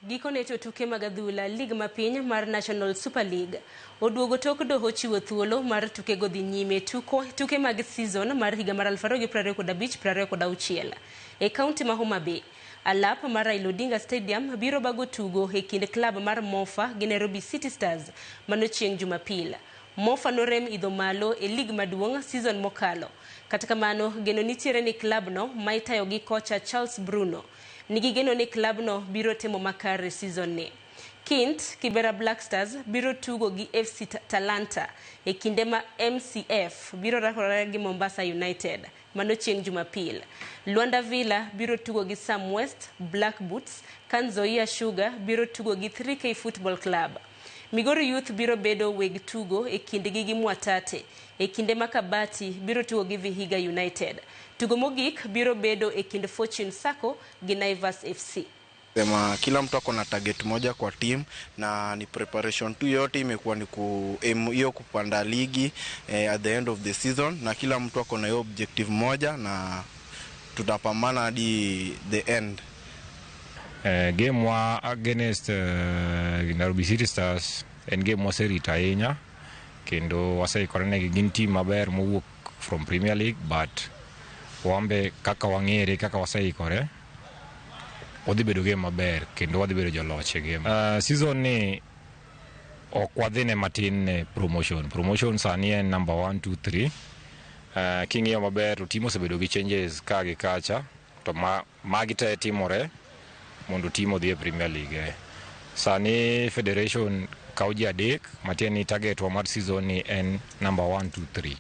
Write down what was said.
Gikone to tuke mag adhula lig mapiny mar National Super League oduogo tok doho chiwo thuolo mar tuke go dhi nyime tuke mag season mar higa mar 2025-2026 e kaunti ma Homa Bay. Alap mar Raila Odinga Stadium biro bago tugo e kind klab mar Mofa gi Nairobi City Stars mano chieng' Jumapil. Mofa norem idho malo e lig maduong' season mokalo. Kata kamano geno nitiere ni klab no ma itayo gi kocha Charles Bruno nigi geno ni klab no biro temo makare season ni. Kint Kibera Black Stars biro tugo gi FC Talanta e kinde ma MCF biro rakore gi Mombasa United mano chieng' Jumapil. Luanda Villa biro tugo gi Sam West Black Boots, Kanzoia Sugar biro tugo gi 3K Football Club. Migori Youth biro bedo weg tugo e kindgi gi Mwatate e kinde ma Kabati biro tugo gi Vihiga United. Tugo mogik biro bedo e kind Fortune Sacco gi Naivas FC. Sema kila mtu ako na target moja kwa team na ni preparation tu yote imekuwa ni hiyo kupanda ligi at the end of the season, na kila mtu ako na hiyo objective moja na tutapambana hadi the end. Game wa against Nairobi City Stars en game wa serita ahinya kendo waseikore gi gin team maber mowuok from Premier League, but wambe kaka wang'ere kaka waseikore wadhi bedo game maber kendo wadhi bedo joloch e game. Season ni ok wadhine matin ne promotion sani en number 1, 2, 3. King'iyo maber to team osebedo gi changes ka gi kacha, to magi te timore mondo team odhi e Premier League. Sani Federation kawo ji adek, matieni target wa mar season ni en number 1, 2, 3.